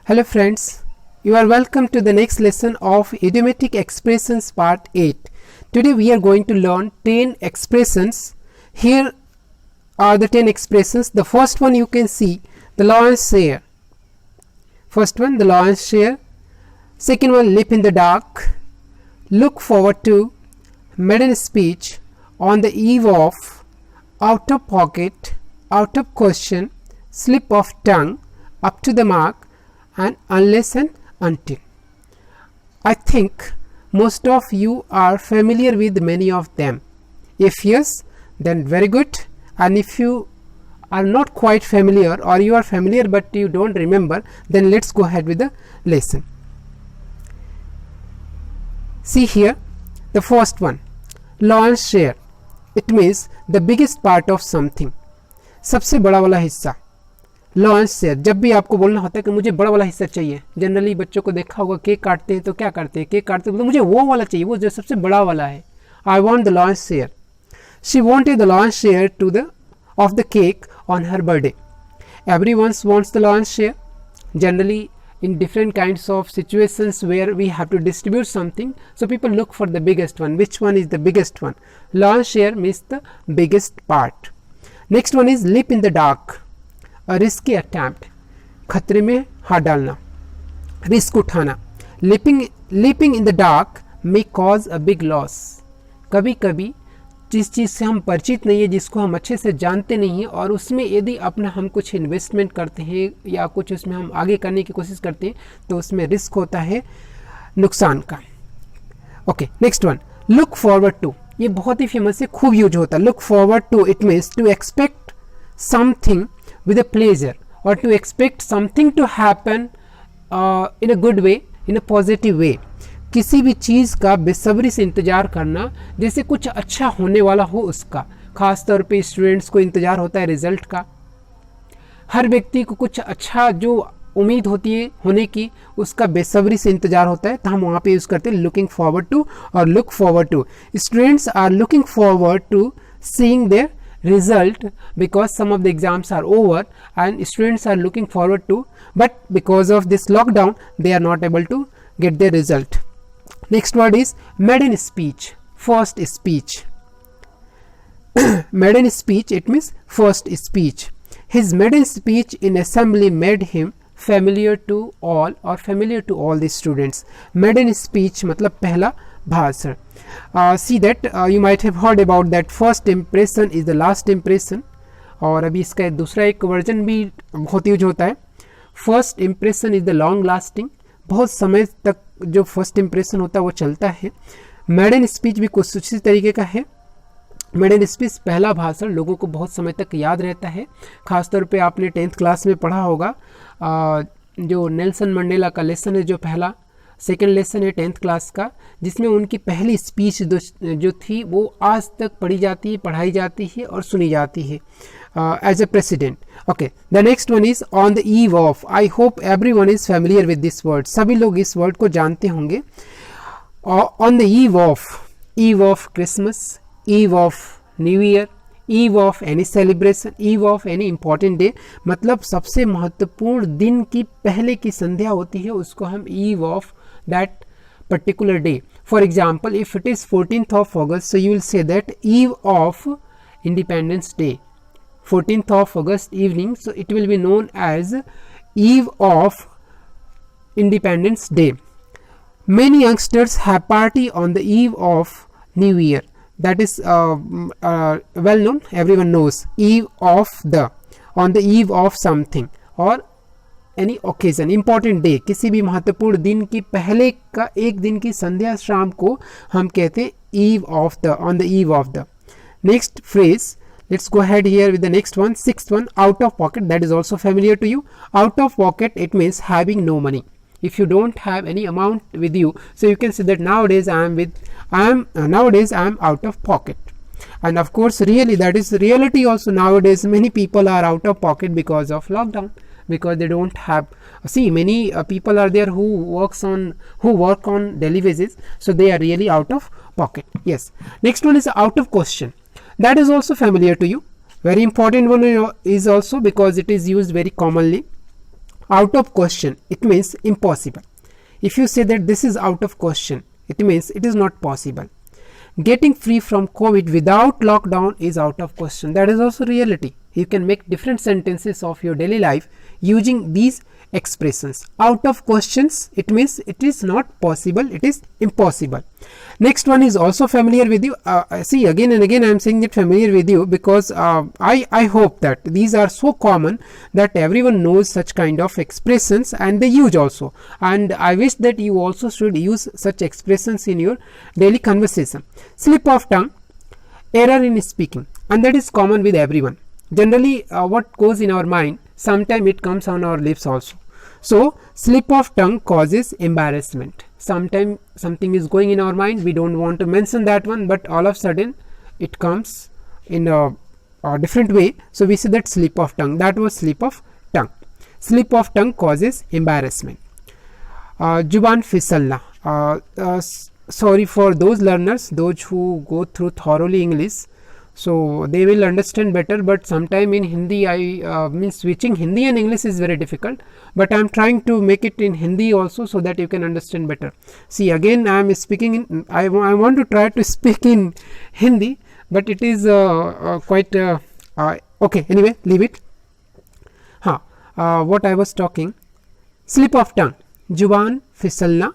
Hello friends, you are welcome to the next lesson of idiomatic expressions part 8. Today we are going to learn 10 expressions. Here are the 10 expressions. The first one you can see, the lion's share. First one, the lion's share. Second one, leap in the dark, look forward to, maiden speech, on the eve of, out of pocket, out of question, slip of tongue, up to the mark, and unless and until. I think most of you are familiar with many of them. If yes, then very good, and if you are not quite familiar or you are familiar but you don't remember, then let's go ahead with the lesson. See here, the first one, lion's share. It means the biggest part of something. सबसे बड़ा वाला हिस्सा. Launch share. जब भी आपको बोलना होता है कि मुझे बड़ा वाला हिस्सा चाहिए, जनरली बच्चों को देखा होगा केक काटते हैं तो क्या करते हैं, केक काटते हैं तो मुझे वो वाला चाहिए, वो जो सबसे बड़ा वाला है. I want the lion's share. She wanted the lion's share to the of the cake on her birthday. Everyone wants the lion's share. Generally in different kinds of situations where we have to distribute something, so people look for the biggest one. Which one is the biggest one? Lion's share means the biggest part. Next one is leap in the dark. A risky attempt. खतरे में हाथ डालना, risk उठाना. Leaping in the dark may cause a big loss. कभी कभी जिस चीज़ से हम परिचित नहीं है, जिसको हम अच्छे से जानते नहीं हैं, और उसमें यदि अपना हम कुछ इन्वेस्टमेंट करते हैं या कुछ उसमें हम आगे करने की कोशिश करते हैं तो उसमें रिस्क होता है नुकसान का. Okay, next one, look forward to. ये बहुत ही फेमस है, खूब यूज होता है. Look forward to, it means to expect something with a pleasure or to expect something to happen in a good way, in a positive way. किसी भी चीज़ का बेसब्री से इंतज़ार करना, जैसे कुछ अच्छा होने वाला हो उसका. ख़ास तौर पे स्टूडेंट्स को इंतज़ार होता है रिज़ल्ट का. हर व्यक्ति को कुछ अच्छा जो उम्मीद होती है होने की, उसका बेसब्री से इंतज़ार होता है, तो हम वहाँ पे यूज़ करते हैं लुकिंग फॉरवर्ड टू और look forward to. Students are looking forward to seeing their result because some of the exams are over and students are looking forward to, but because of this lockdown they are not able to get their result. Next word is maiden speech, first speech. Maiden speech, it means first speech. His maiden speech in assembly made him familiar to all or familiar to all the students. Maiden speech मतलब पहला भाषण. See that you might have heard about that first impression is the last impression, और अभी इसका दूसरा एक version भी बहुत यूज होता है. First impression is the long lasting. बहुत समय तक जो फर्स्ट इम्प्रेशन होता है वो चलता है. मेडन स्पीच भी कुछ उसी तरीके का है. मेडन स्पीच पहला भाषण लोगों को बहुत समय तक याद रहता है. खासतौर पे आपने 10th क्लास में पढ़ा होगा जो नेल्सन मंडेला का लेसन है, जो पहला सेकेंड लेसन है 10th क्लास का, जिसमें उनकी पहली स्पीच जो थी वो आज तक पढ़ी जाती है, पढ़ाई जाती है और सुनी जाती है as a president. Okay, the next one is on the eve of. I hope everyone is familiar with this word. सभी लोग इस वर्ड को जानते होंगे. On the eve of Christmas, eve of new year, eve of any celebration, eve of any important day. मतलब सबसे महत्वपूर्ण दिन की पहले की संध्या होती है, उसको हम eve of that particular day. For example, if it is 14th of August, so you will say that eve of Independence Day, 14th of August evening, so it will be known as eve of Independence Day. Many youngsters have party on the eve of New Year. That is well known, everyone knows. Eve of the, on the eve of something or any occasion, important day, किसी भी महत्वपूर्ण दिन की पहले का एक दिन की संध्या शाम को हम कहते हैं eve of the, on the eve of the. Next phrase, let's go ahead here with the next one, sixth one, out of pocket. That is also familiar to you. Out of pocket, it means having no money. If you don't have any amount with you, so you can say that nowadays I am out of pocket. And of course really that is reality also. Nowadays many people are out of pocket because of lockdown, because they don't have, see many people are there who work on daily basis, so they are really out of pocket. Yes, next one is out of question. That is also familiar to you. Very important one is also because it is used very commonly. out of question, it means impossible. If you say that this is out of question, it means it is not possible. Getting free from COVID without lockdown is out of question. That is also reality. You can make different sentences of your daily life using these expressions. Out of questions, it means it is not possible, it is impossible. Next one is also familiar with you. See, again and again I am saying that familiar with you because I hope that these are so common that everyone knows such kind of expressions and they use also, and I wish that you also should use such expressions in your daily conversation. Slip of tongue, error in speaking, and that is common with everyone. Generally what goes in our mind, sometimes it comes on our lips also. So slip of tongue causes embarrassment. Sometimes something is going in our mind, we don't want to mention that one, but all of a sudden it comes in a different way, so we say that slip of tongue. That was slip of tongue. Slip of tongue causes embarrassment. Juban fisalna. Sorry for those learners, those who go through thoroughly English, so they will understand better, but sometime in Hindi I mean switching Hindi and English is very difficult, but I am trying to make it in Hindi also so that you can understand better. See, again I am speaking in, I want to try to speak in Hindi, but it is quite okay, anyway, leave it. What I was talking, slip of tongue, जुबान फिसलना,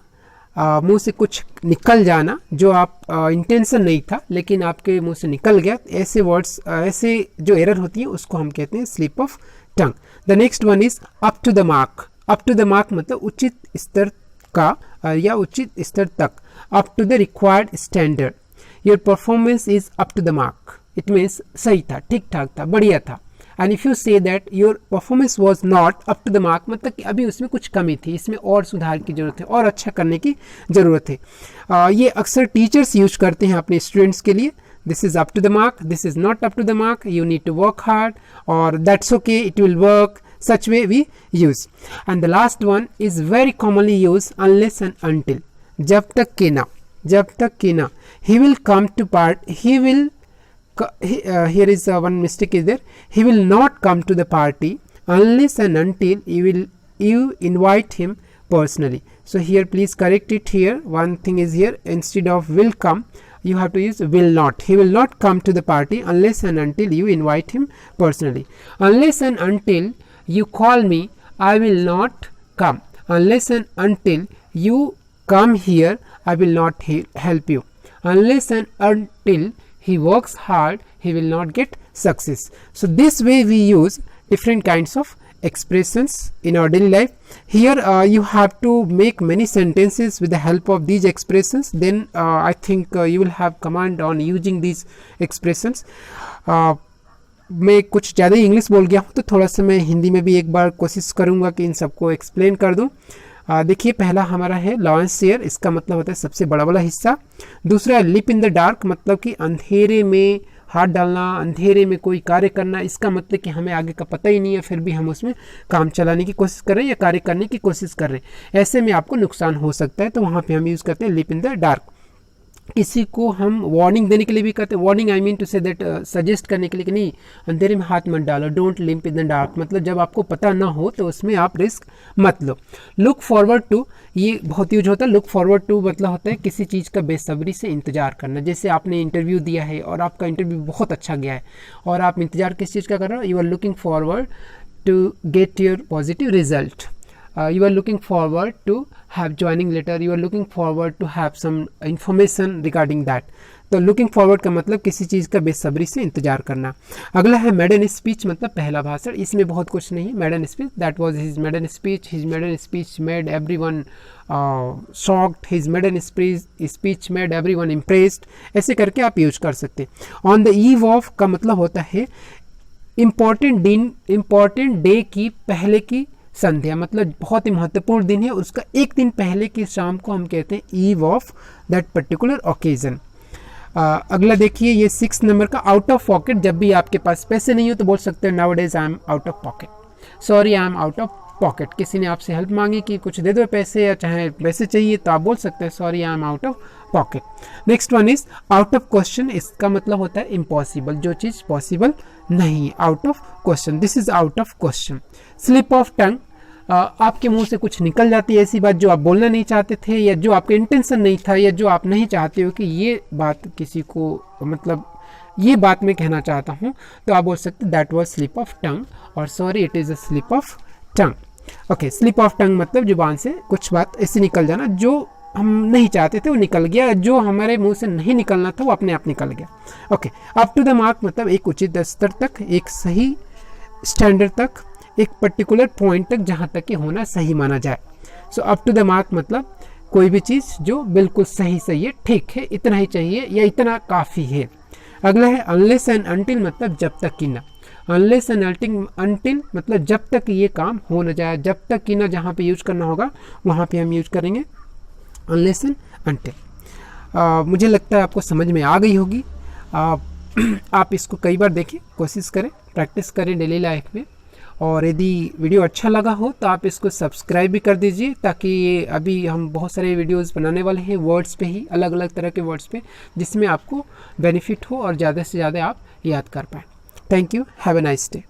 मुंह से कुछ निकल जाना जो आप intention नहीं था लेकिन आपके मुंह से निकल गया, ऐसे वर्ड्स, ऐसे जो एरर होती है उसको हम कहते हैं slip of tongue. The next one is up to the mark. Up to the mark मतलब उचित स्तर का या उचित स्तर तक. Up to the required standard. Your performance is up to the mark, it means सही था, ठीक ठाक था, बढ़िया था. And if you say that your performance was not up to the mark, मतलब कि अभी उसमें कुछ कमी थी, इसमें और सुधार की जरूरत है और अच्छा करने की ज़रूरत है. ये अक्सर टीचर्स यूज करते हैं अपने स्टूडेंट्स के लिए. This is up to the mark, this is not up to the mark, you need to work hard, और that's okay, it will work. Such way we use. And the last one is very commonly used unless and until. जब तक कि ना, जब तक कि ना. He will come to part. He will. Here is one mistake is there. He will not come to the party unless and until you invite him personally. So here please correct it here. One thing is here, instead of will come, you have to use will not. He will not come to the party unless and until you invite him personally. Unless and until you call me, I will not come. Unless and until you come here, I will not help you. Unless and until he works hard, he will not get success. So this way we use different kinds of expressions in our daily life. Here you have to make many sentences with the help of these expressions. Then I think you will have command on using these expressions. मैं कुछ ज़्यादा ही English बोल गया हूँ, तो थोड़ा सा मैं हिंदी में भी एक बार कोशिश करूँगा कि इन सबको एक्सप्लेन कर दूँ. देखिए, पहला हमारा है लॉयंस शेयर, इसका मतलब होता है सबसे बड़ा वाला हिस्सा. दूसरा है लिप इन द डार्क, मतलब कि अंधेरे में हाथ डालना, अंधेरे में कोई कार्य करना. इसका मतलब कि हमें आगे का पता ही नहीं है, फिर भी हम उसमें काम चलाने की कोशिश कर रहे हैं या कार्य करने की कोशिश कर रहे हैं, ऐसे में आपको नुकसान हो सकता है, तो वहाँ पर हम यूज़ करते हैं लिप इन द डार्क. किसी को हम वार्निंग देने के लिए भी कहते हैं, warning I mean to say that suggest करने के लिए कि नहीं अंधेरे में हाथ मत डालो, don't limp in the dark, मतलब जब आपको पता ना हो तो उसमें आप रिस्क मत लो. लुक फॉरवर्ड टू, ये बहुत यूज होता है. लुक फॉरवर्ड टू मतलब होता है किसी चीज़ का बेसब्री से इंतजार करना. जैसे आपने इंटरव्यू दिया है और आपका इंटरव्यू बहुत अच्छा गया है और आप इंतजार किस चीज़ का कर रहे हो, you are looking forward to get your positive result. You are looking forward to have joining letter, you are looking forward to have some information regarding that. तो looking forward का मतलब किसी चीज़ का बेसब्री से इंतजार करना. अगला है maiden speech, मतलब पहला भाषण. इसमें बहुत कुछ नहीं है. maiden speech, that was his maiden speech. His maiden speech made everyone shocked. His maiden speech made everyone impressed. ऐसे करके आप यूज कर सकते हैं. On the eve of का मतलब होता है इम्पॉर्टेंट डे की पहले की संध्या, मतलब बहुत ही महत्वपूर्ण दिन है, उसका एक दिन पहले की शाम को हम कहते हैं eve of that particular occasion. अगला देखिए, ये 6 नंबर का आउट ऑफ पॉकेट. जब भी आपके पास पैसे नहीं हो तो बोल सकते हैं now days I am out of pocket, sorry I am out of pocket. किसी ने आपसे हेल्प मांगी कि कुछ दे दो पैसे या चाहे पैसे चाहिए, तो आप बोल सकते हैं sorry I am out of pocket. Next one is out of question. इसका मतलब होता है इम्पॉसिबल, जो चीज़ पॉसिबल नहीं, out of question. This is out of question. Slip of टंग, आपके मुंह से कुछ निकल जाती है ऐसी बात जो आप बोलना नहीं चाहते थे, या जो आपका इंटेंशन नहीं था, या जो आप नहीं चाहते हो कि ये बात किसी को, मतलब ये बात मैं कहना चाहता हूँ, तो आप बोल सकते that was slip of tongue, और sorry it is a slip of tongue. Okay, slip of tongue मतलब जुबान से कुछ बात ऐसे निकल जाना जो हम नहीं चाहते थे वो निकल गया, जो हमारे मुंह से नहीं निकलना था वो अपने आप निकल गया। Okay, up to the mark मतलब एक उचित स्तर तक, एक सही स्टैंडर्ड तक, एक पर्टिकुलर पॉइंट तक जहाँ तक कि होना सही माना जाए। So up to the mark मतलब कोई भी चीज़ जो बिल्कुल सही है, ठीक है, इतना ही चाहिए या इतना काफ़ी है। अगला है अनलेस एंड अनटिल मतलब जब तक कि ना। अनलेस एंड अनटिल मतलब जब तक ये काम हो न जाए, जब तक कि ना जहाँ पे यूज करना होगा वहाँ पे हम यूज करेंगे अनलेस एंड अनटिल। मुझे लगता है आपको समझ में आ गई होगी। आप इसको कई बार देखें, कोशिश करें, प्रैक्टिस करें डेली लाइफ में। और यदि वीडियो अच्छा लगा हो तो आप इसको सब्सक्राइब भी कर दीजिए, ताकि अभी हम बहुत सारे वीडियोस बनाने वाले हैं वर्ड्स पे ही, अलग अलग तरह के वर्ड्स पे, जिसमें आपको बेनिफिट हो और ज़्यादा से ज़्यादा आप याद कर पाएँ। Thank you, have a nice day.